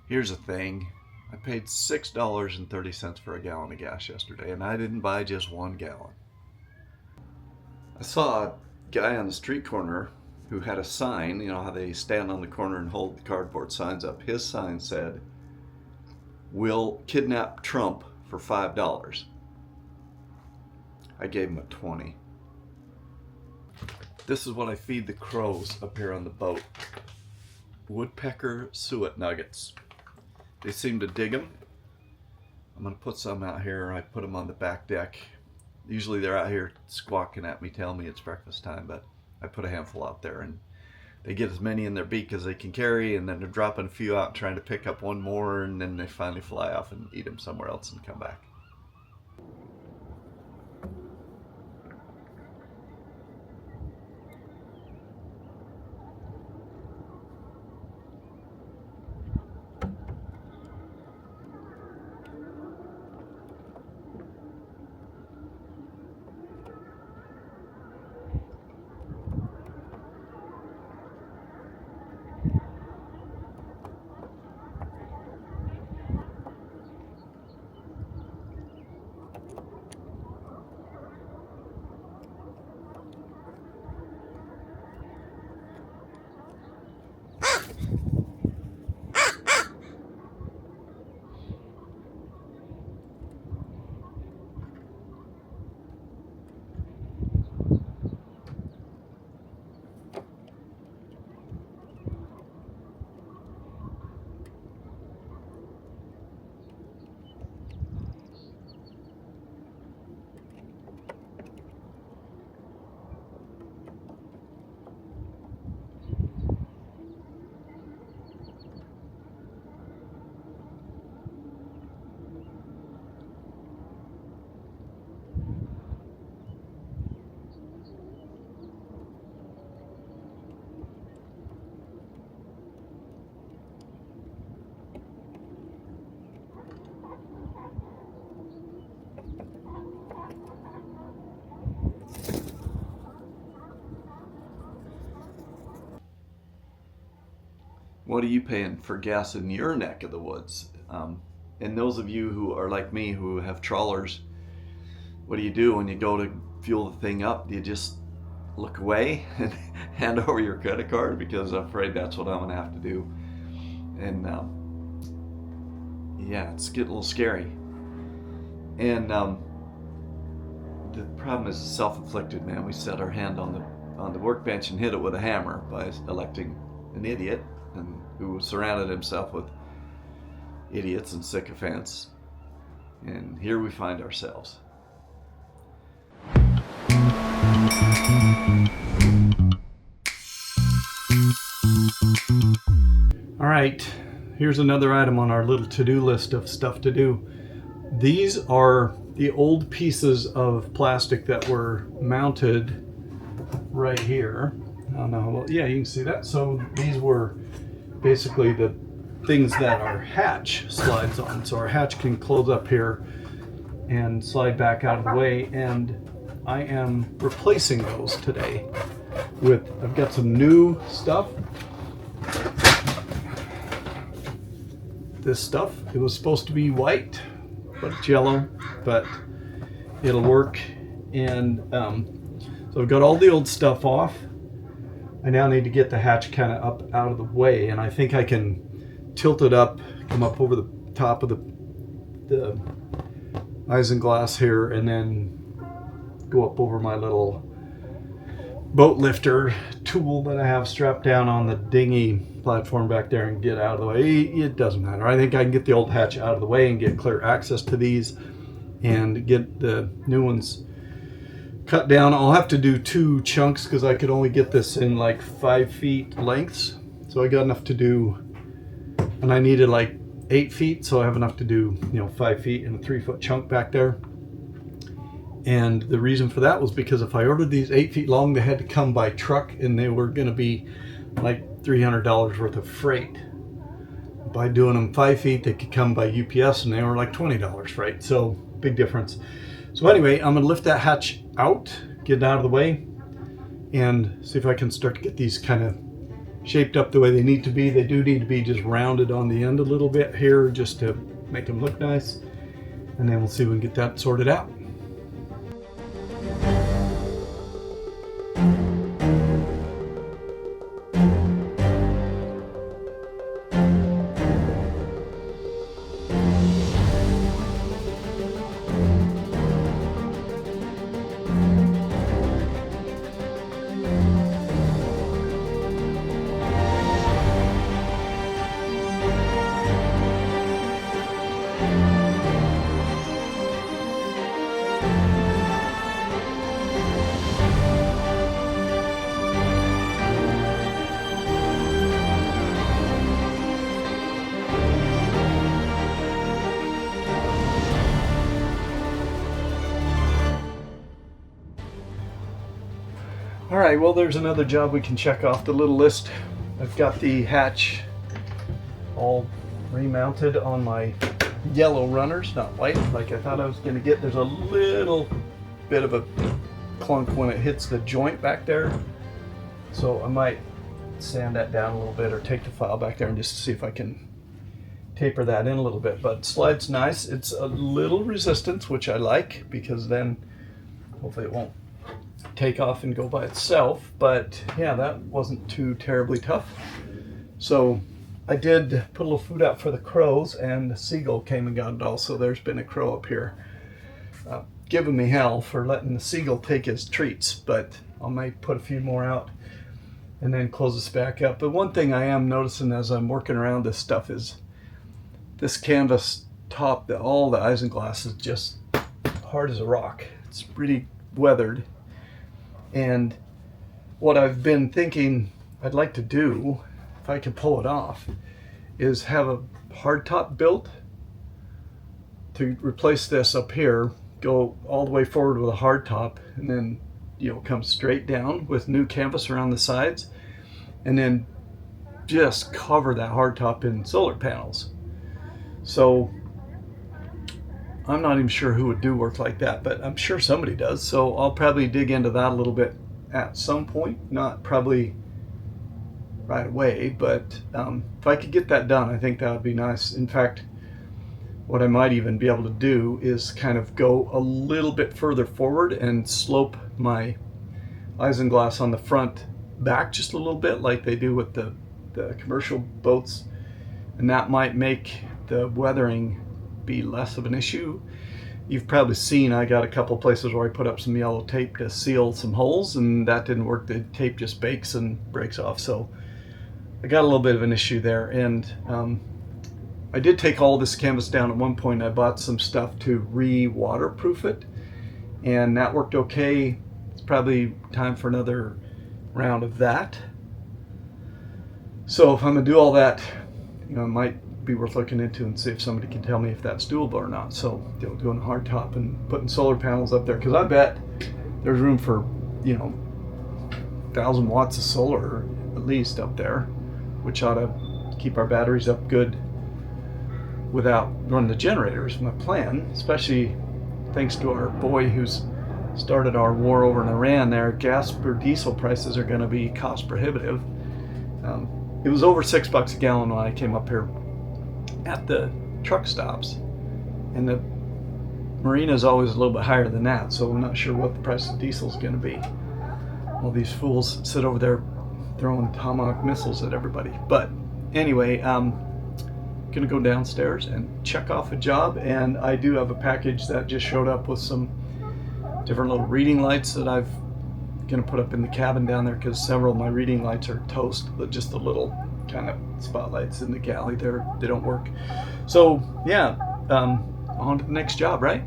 Here's the thing. I paid $6.30 for a gallon of gas yesterday, and I didn't buy just 1 gallon. I saw a guy on the street corner who had a sign, you know how they stand on the corner and hold the cardboard signs up. His sign said, "We'll kidnap Trump for $5. I gave him a 20. This is what I feed the crows up here on the boat. Woodpecker suet nuggets. They seem to dig them. I'm going to put some out here. I put them on the back deck. Usually they're out here squawking at me, telling me it's breakfast time, but I put a handful out there, and they get as many in their beak as they can carry, and then they're dropping a few out trying to pick up one more, and then they finally fly off and eat them somewhere else and come back. What are you paying for gas in your neck of the woods? And those of you who are like me who have trawlers, what do you do when you go to fuel the thing up? Do you just look away and hand over your credit card? Because I'm afraid that's what I'm gonna have to do. And yeah, it's getting a little scary. And the problem is self-inflicted, man. We set our hand on the workbench and hit it with a hammer by electing an idiot and who surrounded himself with idiots and sycophants. And here we find ourselves. All right, here's another item on our little to-do list of stuff to do. These are the old pieces of plastic that were mounted right here. I don't know, well, yeah, you can see that. So these were basically the things that our hatch slides on. So our hatch can close up here and slide back out of the way, and I am replacing those today with, I've got some new stuff. This stuff, it was supposed to be white, but it's yellow, but it'll work. And so I've got all the old stuff off. I now need to get the hatch kind of up out of the way, and I think I can tilt it up, come up over the top of the isinglass here, and then go up over my little boat lifter tool that I have strapped down on the dinghy platform back there and get out of the way. It doesn't matter. I think I can get the old hatch out of the way and get clear access to these and get the new ones cut down. I'll have to do 2 chunks because I could only get this in like 5 feet lengths. So I got enough to do, and I needed like 8 feet, so I have enough to do, 5 feet and a 3-foot chunk back there. And the reason for that was because if I ordered these 8 feet long, they had to come by truck, and they were going to be like $300 worth of freight. By doing them 5 feet, they could come by UPS, and they were like $20 freight. So big difference. So anyway, I'm going to lift that hatch out, get it out of the way, and see if I can start to get these kind of shaped up the way they need to be. They do need to be just rounded on the end a little bit here just to make them look nice. And then we'll see if we can get that sorted out. All right, well, there's another job we can check off the little list. I've got the hatch all remounted on my yellow runners, not white, like I thought I was going to get. There's a little bit of a clunk when it hits the joint back there. So I might sand that down a little bit or take the file back there and just see if I can taper that in a little bit. But slide's nice. It's a little resistance, which I like, because then hopefully it won't take off and go by itself. But yeah, that wasn't too terribly tough. So I did put a little food out for the crows, and the seagull came and got it all. So there's been a crow up here giving me hell for letting the seagull take his treats, but I might put a few more out and then close this back up. But one thing I am noticing as I'm working around this stuff is this canvas top, all the isinglass is just hard as a rock. It's pretty weathered. And what I've been thinking I'd like to do, if I can pull it off, is have a hard top built to replace this up here, go all the way forward with a hard top, and then, you know, come straight down with new canvas around the sides, and then just cover that hard top in solar panels. So I'm not even sure who would do work like that, but I'm sure somebody does. So I'll probably dig into that a little bit at some point, not probably right away, but if I could get that done, I think that would be nice. In fact, what I might even be able to do is kind of go a little bit further forward and slope my isinglass on the front back just a little bit, like they do with the commercial boats, and that might make the weathering be less of an issue. You've probably seen I got a couple places where I put up some yellow tape to seal some holes, and that didn't work. The tape just bakes and breaks off. So I got a little bit of an issue there. And I did take all this canvas down at one point. I bought some stuff to re-waterproof it, and that worked okay. It's probably time for another round of that. So if I'm gonna do all that, you know, it might be worth looking into and see if somebody can tell me if that's doable or not. So, you know, doing a hard top and putting solar panels up there, because I bet there's room for, you know, 1,000 watts of solar at least up there, which ought to keep our batteries up good without running the generators. My plan, especially thanks to our boy who's started our war over in Iran there, gas or diesel prices are going to be cost prohibitive. It was over $6 a gallon when I came up here at the truck stops, and the marina is always a little bit higher than that, so I'm not sure what the price of diesel is going to be. All these fools sit over there throwing Tomahawk missiles at everybody. But anyway, I'm gonna go downstairs and check off a job, and I do have a package that just showed up with some different little reading lights that I've gonna put up in the cabin down there, because several of my reading lights are toast, but just the little kind of spotlights in the galley there, they don't work. So yeah, on to the next job, right?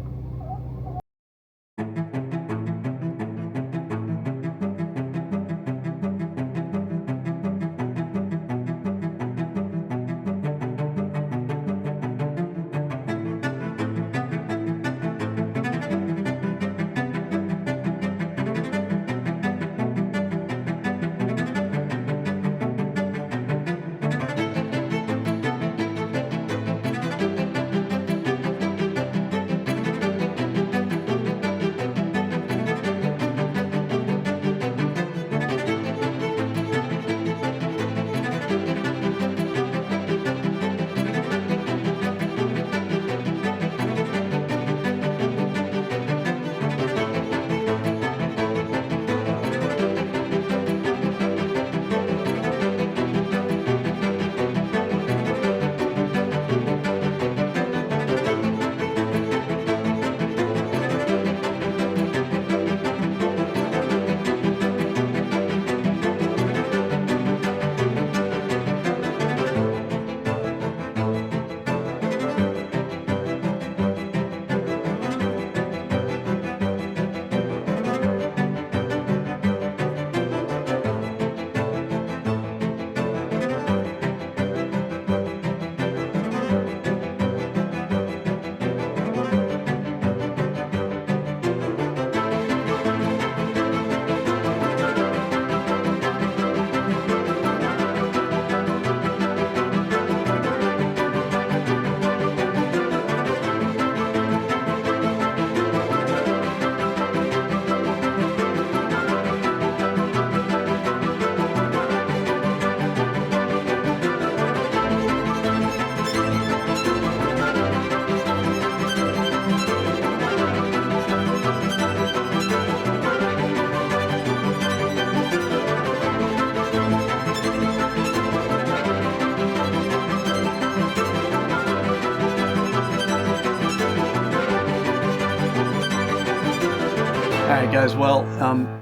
right, guys. Well,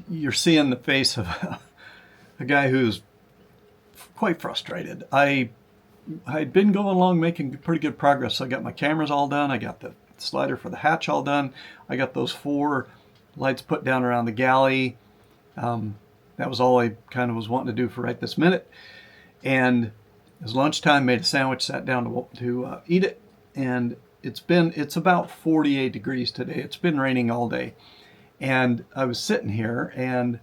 you're seeing the face of a guy who's quite frustrated. I'd been going along making pretty good progress. I got my cameras all done. I got the slider for the hatch all done. I got those 4 lights put down around the galley. That was all I kind of was wanting to do for right this minute. And it was lunchtime, made a sandwich, sat down to eat it. And it's about 48 degrees today. It's been raining all day. And I was sitting here and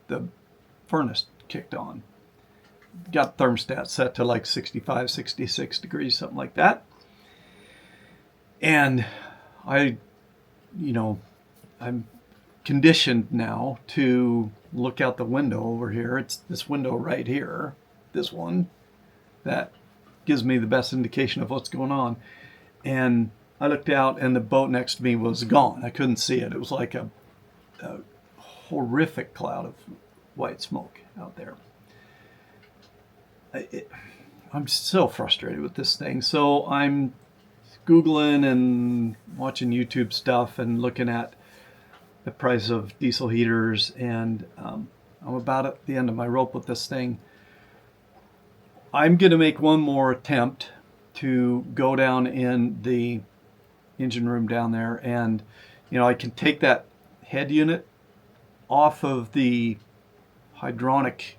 the furnace kicked on. Got thermostat set to like 65, 66 degrees, something like that. And I'm conditioned now to look out the window over here. It's this window right here, this one, that gives me the best indication of what's going on. And I looked out and the boat next to me was gone. I couldn't see it. It was like a horrific cloud of white smoke out there. I'm so frustrated with this thing. So I'm Googling and watching YouTube stuff and looking at the price of diesel heaters, and I'm about at the end of my rope with this thing. I'm going to make one more attempt to go down in the engine room down there, and I can take that head unit off of the hydronic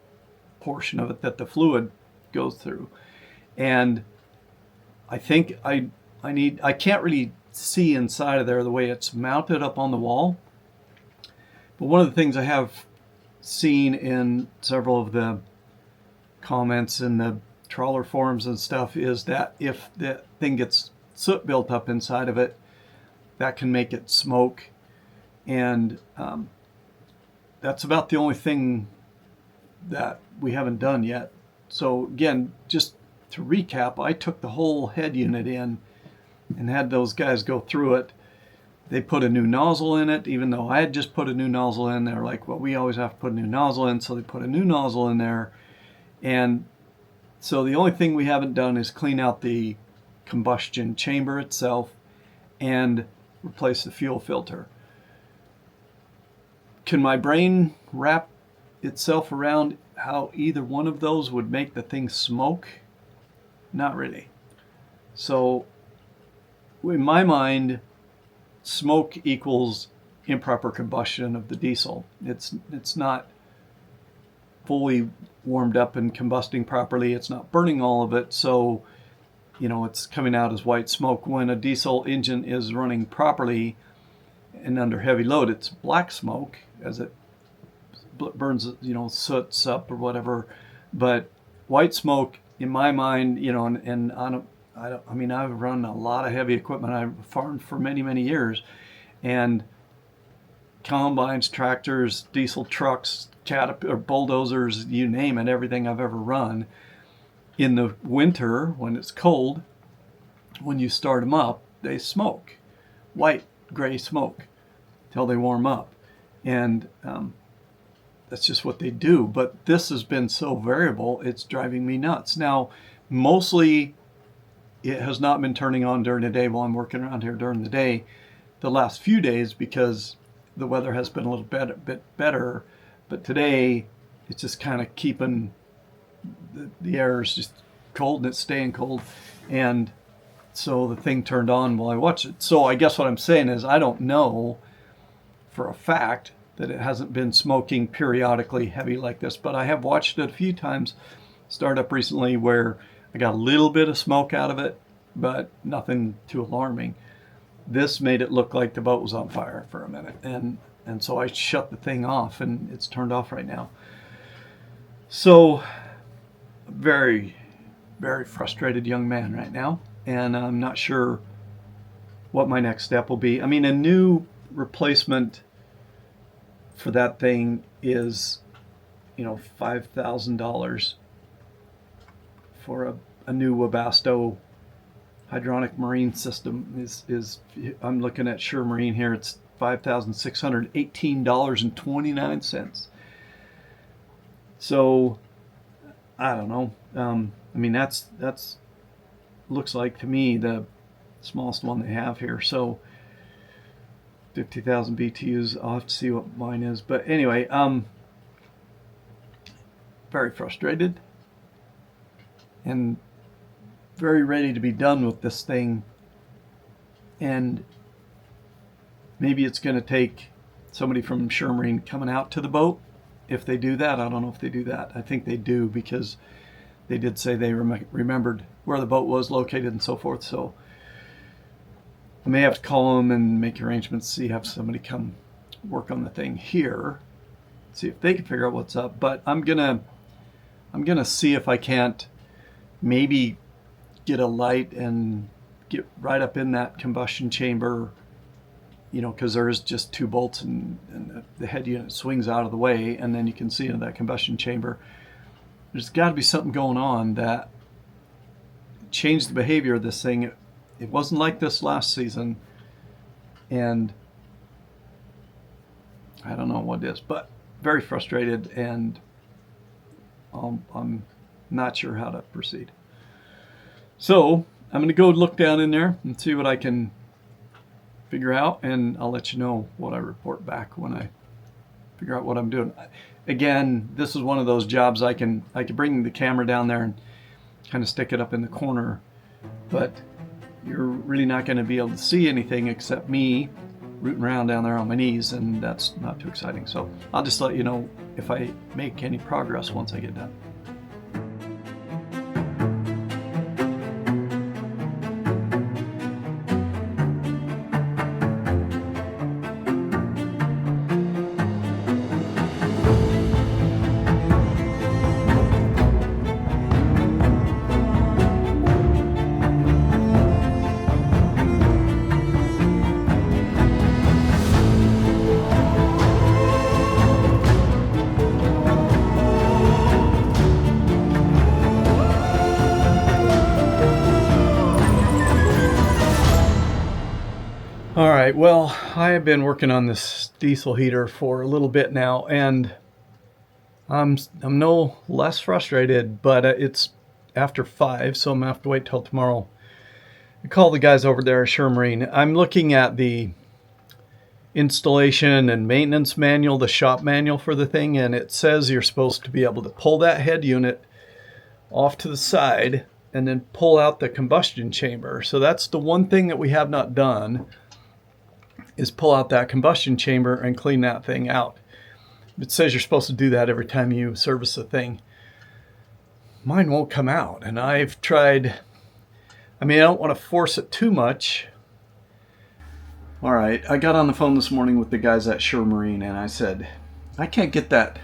portion of it that the fluid goes through, and I think I can't really see inside of there the way it's mounted up on the wall. But one of the things I have seen in several of the comments in the trawler forums and stuff is that if the thing gets soot built up inside of it, that can make it smoke. And that's about the only thing that we haven't done yet. So again, just to recap, I took the whole head unit in and had those guys go through it. They put a new nozzle in it, even though I had just put a new nozzle in. They're like, well, we always have to put a new nozzle in, so they put a new nozzle in there. And so the only thing we haven't done is clean out the combustion chamber itself and replace the fuel filter. Can my brain wrap itself around how either one of those would make the thing smoke? Not really. So in my mind, smoke equals improper combustion of the diesel. It's not fully warmed up and combusting properly. It's not burning all of it, so it's coming out as white smoke. When a diesel engine is running properly and under heavy load, it's black smoke as it burns, soots up or whatever. But white smoke, in my mind, and I've run a lot of heavy equipment. I've farmed for many, many years, and combines, tractors, diesel trucks, Caterpillar, bulldozers, you name it, everything I've ever run. In the winter, when it's cold, when you start them up, they smoke, white, gray smoke, till they warm up, and that's just what they do. But this has been so variable, it's driving me nuts. Now, mostly it has not been turning on during the day while I'm working around here during the day the last few days, because the weather has been a little bit better. But today it's just kind of keeping the air is just cold and it's staying cold, and so the thing turned on while I watched it. So I guess what I'm saying is I don't know for a fact that it hasn't been smoking periodically heavy like this, but I have watched it a few times start up recently where I got a little bit of smoke out of it, but nothing too alarming. This made it look like the boat was on fire for a minute, and so I shut the thing off, and it's turned off right now. So very, very frustrated young man right now, and I'm not sure what my next step will be. I mean, a new replacement for that thing is, $5,000 for a new Webasto hydronic marine system is I'm looking at Sure Marine here. It's $5,618.29. So I don't know. That's looks like to me the smallest one they have here. So 50,000 BTUs. I'll have to see what mine is. But anyway, very frustrated and very ready to be done with this thing. And maybe it's going to take somebody from Shermarine coming out to the boat. If they do that, I don't know if they do that. I think they do, because they did say they remembered where the boat was located and so forth. So I may have to call them and make arrangements, see, have somebody come work on the thing here, see if they can figure out what's up. But I'm gonna see if I can't maybe get a light and get right up in that combustion chamber, you know, because there's just 2 bolts and the head unit swings out of the way, and then you can see into that combustion chamber. There's got to be something going on that changed the behavior of this thing. It wasn't like this last season, and I don't know what it is, but very frustrated, and I'm not sure how to proceed. So I'm going to go look down in there and see what I can figure out, and I'll let you know what I report back when I figure out what I'm doing. Again, this is one of those jobs I can bring the camera down there and kind of stick it up in the corner, but you're really not going to be able to see anything except me rooting around down there on my knees, and that's not too exciting. So I'll just let you know if I make any progress once I get done. All right, well, I have been working on this diesel heater for a little bit now, and I'm no less frustrated, but it's after 5, so I'm going to have to wait till tomorrow. I call the guys over there at Shermarine. I'm looking at the installation and maintenance manual, the shop manual for the thing, and it says you're supposed to be able to pull that head unit off to the side and then pull out the combustion chamber. So that's the one thing that we have not done, is pull out that combustion chamber and clean that thing out. It says you're supposed to do that every time you service a thing. Mine won't come out, and I've tried. I mean, I don't want to force it too much. All right, I got on the phone this morning with the guys at Shermarine, and I said, I can't get that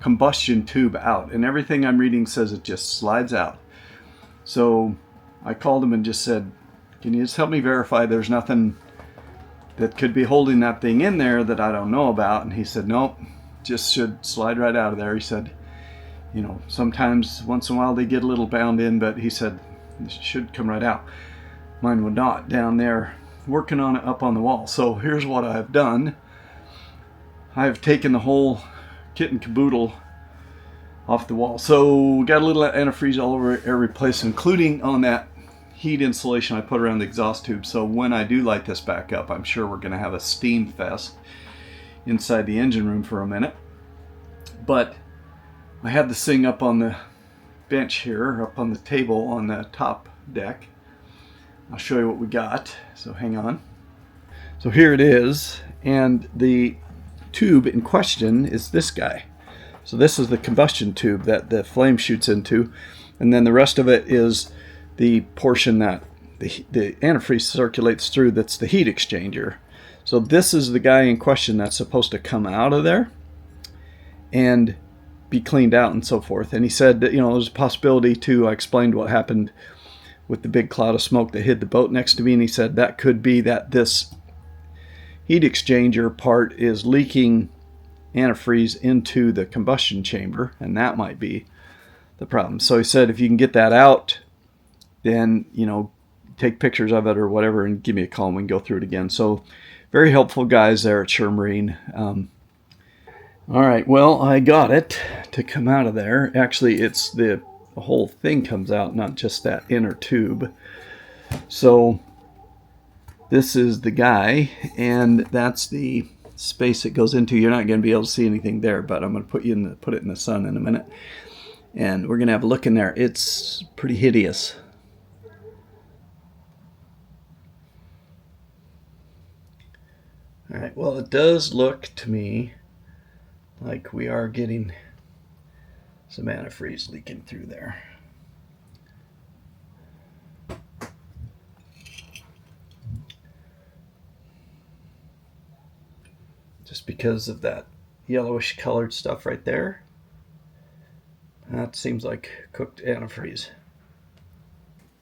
combustion tube out, and everything I'm reading says it just slides out. So I called him and just said, can you just help me verify there's nothing that could be holding that thing in there that I don't know about? And he said, nope, just should slide right out of there. He said, you know, sometimes once in a while they get a little bound in, but he said it should come right out. Mine would not down there, working on it up on the wall. So here's what I've done. I've taken the whole kit and caboodle off the wall. So we got a little antifreeze all over every place, including on that heat insulation I put around the exhaust tube. So when I do light this back up, I'm sure we're going to have a steam fest inside the engine room for a minute. But I had this thing up on the bench here, up on the table on the top deck. I'll show you what we got, so hang on. So here it is, and the tube in question is this guy. So this is the combustion tube that the flame shoots into, and then the rest of it is the portion that the antifreeze circulates through, that's the heat exchanger. So this is the guy in question that's supposed to come out of there and be cleaned out and so forth. And he said that, you know, there's a possibility too. I explained what happened with the big cloud of smoke that hid the boat next to me, and he said that could be that this heat exchanger part is leaking antifreeze into the combustion chamber, and that might be the problem. So he said if you can get that out, then, you know, take pictures of it or whatever and give me a call and we can go through it again. So very helpful guys there at Shermarine. All right, well, I got it to come out of there. Actually, it's the whole thing comes out, not just that inner tube. So This is the guy, and that's the space it goes into. You're not going to be able to see anything there, but I'm going to put it in the sun in a minute, and we're going to have a look in there. It's pretty hideous. All right, well, it does look to me like we are getting some antifreeze leaking through there. Just because of that yellowish colored stuff right there. That seems like cooked antifreeze.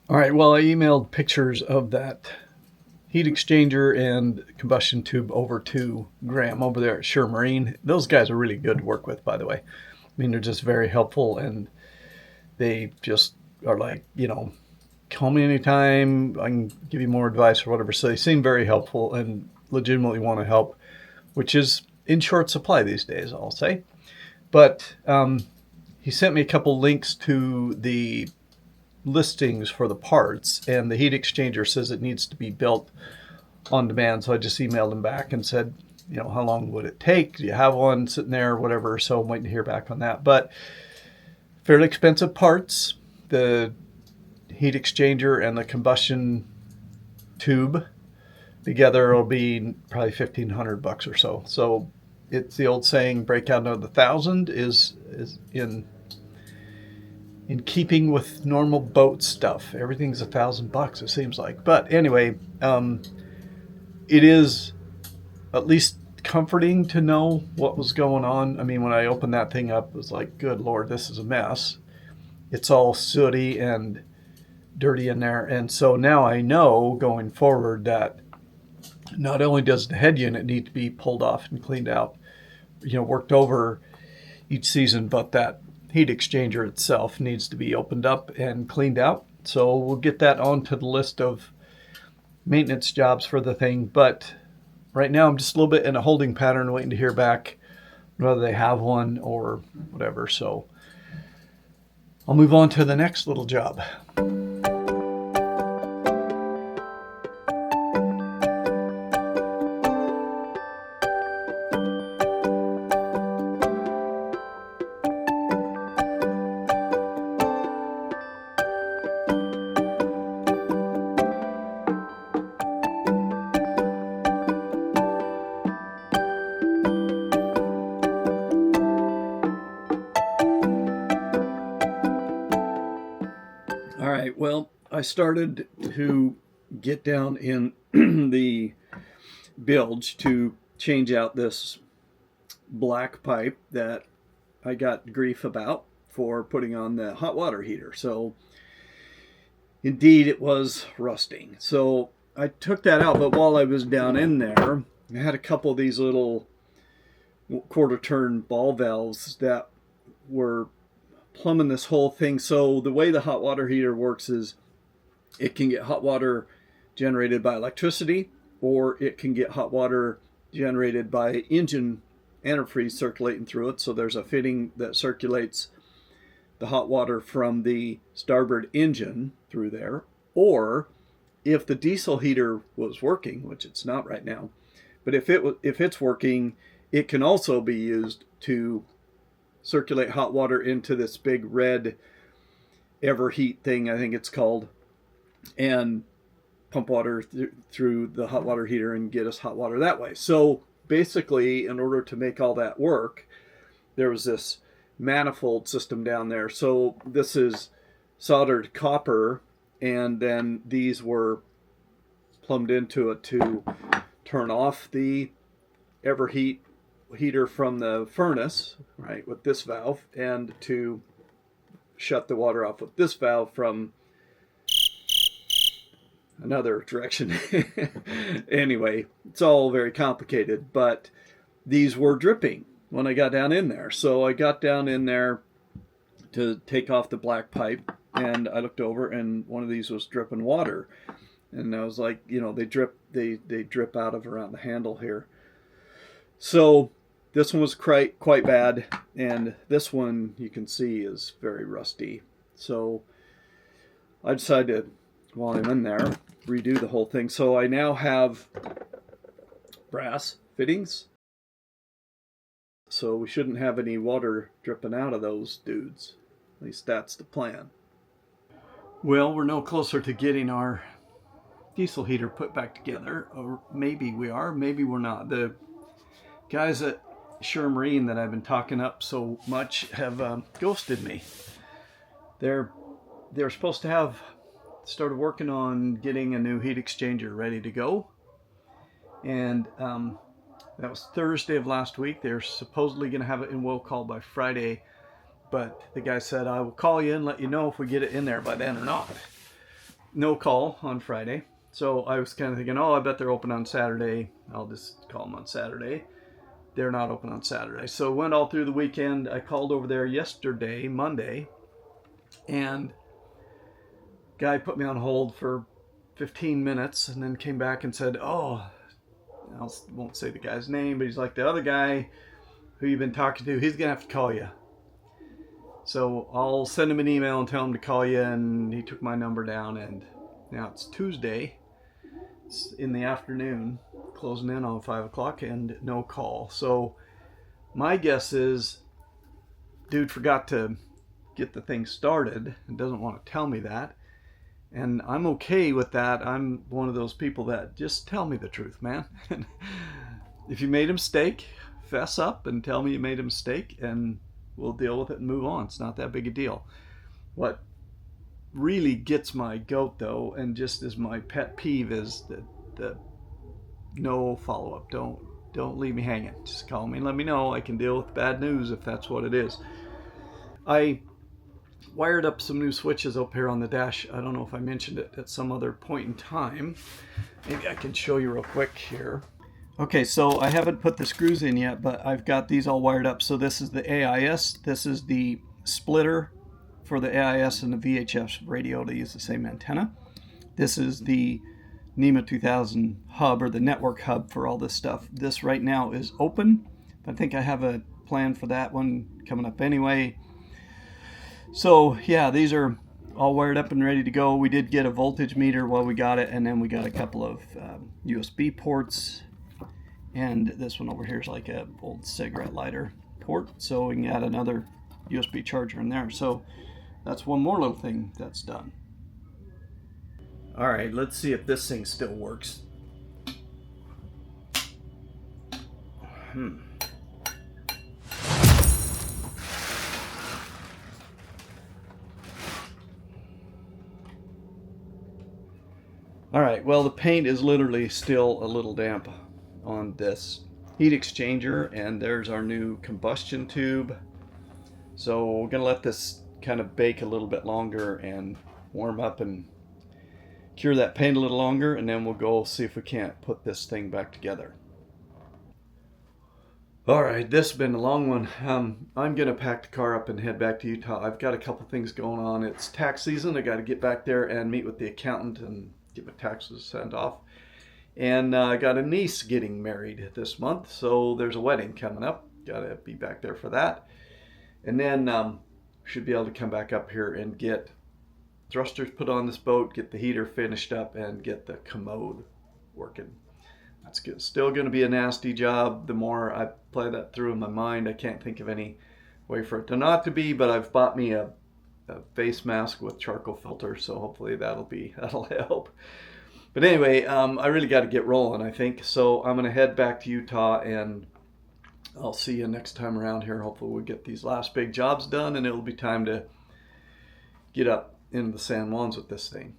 All right, well, I emailed pictures of that heat exchanger and combustion tube over to Graham over there at Sure Marine. Those guys are really good to work with, by the way. I mean, they're just very helpful, and they just are like, you know, call me anytime, I can give you more advice or whatever. So they seem very helpful and legitimately want to help, which is in short supply these days, I'll say. But he sent me a couple links to the listings for the parts, and the heat exchanger says it needs to be built on demand. So I just emailed him back and said, you know, how long would it take? Do you have one sitting there or whatever? So I'm waiting to hear back on that. But fairly expensive parts. The heat exchanger and the combustion tube together will be probably $1,500 or so. So it's the old saying, break out another 1,000 is in keeping with normal boat stuff. Everything's $1,000, it seems like. But anyway, it is at least comforting to know what was going on. I mean, when I opened that thing up, it was like, good Lord, this is a mess. It's all sooty and dirty in there. And so now I know going forward that not only does the head unit need to be pulled off and cleaned out, you know, worked over each season, but that heat exchanger itself needs to be opened up and cleaned out. So we'll get that onto the list of maintenance jobs for the thing. But right now I'm just a little bit in a holding pattern, waiting to hear back whether they have one or whatever. So I'll move on to the next little job. All right, well, I started to get down in the bilge to change out this black pipe that I got grief about for putting on the hot water heater. So indeed it was rusting. So I took that out, but while I was down in there, I had a couple of these little quarter turn ball valves that were plumbing this whole thing. So the way the hot water heater works is it can get hot water generated by electricity, or it can get hot water generated by engine antifreeze circulating through it. So there's a fitting that circulates the hot water from the starboard engine through there. Or if the diesel heater was working, which it's not right now, but if it's working, it can also be used to circulate hot water into this big red Everheat thing, I think it's called, and pump water through the hot water heater and get us hot water that way. So basically, in order to make all that work, there was this manifold system down there. So this is soldered copper, and then these were plumbed into it to turn off the Everheat heater from the furnace, right, with this valve, and to shut the water off with this valve from another direction. Anyway, it's all very complicated, but these were dripping when I got down in there. So I got down in there to take off the black pipe, and I looked over, and one of these was dripping water. And I was like, you know, they drip out of around the handle here. So this one was quite bad, and this one you can see is very rusty. So I decided, while I'm in there, redo the whole thing. So I now have brass fittings. So we shouldn't have any water dripping out of those dudes. At least that's the plan. Well, we're no closer to getting our diesel heater put back together. Or maybe we are, maybe we're not. The guys at Sure Marine that I've been talking up so much have ghosted me. They're supposed to have started working on getting a new heat exchanger ready to go. And that was Thursday of last week. They're supposedly going to have it in will call by Friday, but the guy said, I will call you and let you know if we get it in there by then or not. No call on Friday. So I was kind of thinking, oh, I bet they're open on Saturday. I'll just call them on Saturday. They're not open on Saturday. So went all through the weekend. I called over there yesterday, Monday, and guy put me on hold for 15 minutes and then came back and said, oh, I won't say the guy's name, but he's like, the other guy who you've been talking to, he's going to have to call you. So I'll send him an email and tell him to call you, and he took my number down, and now it's Tuesday. It's in the afternoon, closing in on 5 o'clock, and no call. So my guess is dude forgot to get the thing started and doesn't want to tell me that. And I'm okay with that. I'm one of those people that just tell me the truth, man. If you made a mistake, fess up and tell me you made a mistake, and we'll deal with it and move on. It's not that big a deal. What really gets my goat, though, and just is my pet peeve, is the no follow-up. Don't leave me hanging. Just call me and let me know. I can deal with bad news if that's what it is. I wired up some new switches up here on the dash. I don't know if I mentioned it at some other point in time. Maybe I can show you real quick here. Okay, so I haven't put the screws in yet, but I've got these all wired up. So this is the AIS. This is the splitter for the AIS and the VHF radio to use the same antenna. This is the NEMA 2000 hub, or the network hub for all this stuff. This right now is open. I think I have a plan for that one coming up anyway. So yeah, these are all wired up and ready to go. We did get a voltage meter while we got it, and then we got a couple of USB ports, and this one over here is like a old cigarette lighter port, so we can add another USB charger in there. So that's one more little thing that's done. All right, let's see if this thing still works. All right, well, the paint is literally still a little damp on this heat exchanger, and there's our new combustion tube. So we're gonna let this kind of bake a little bit longer and warm up and cure that paint a little longer, and then we'll go see if we can't put this thing back together. All right, this has been a long one. I'm gonna pack the car up and head back to Utah. I've got a couple things going on. It's tax season. I got to get back there and meet with the accountant and get my taxes sent off. And I got a niece getting married this month, so there's a wedding coming up. Got to be back there for that. And then should be able to come back up here and get thrusters put on this boat, get the heater finished up, and get the commode working. That's good. Still going to be a nasty job. The more I play that through in my mind, I can't think of any way for it to not to be, but I've bought me a face mask with charcoal filter, so hopefully that'll help. But anyway, I really got to get rolling, I think. So I'm going to head back to Utah, and I'll see you next time around here. Hopefully we'll get these last big jobs done, and it'll be time to get up into the San Juans with this thing.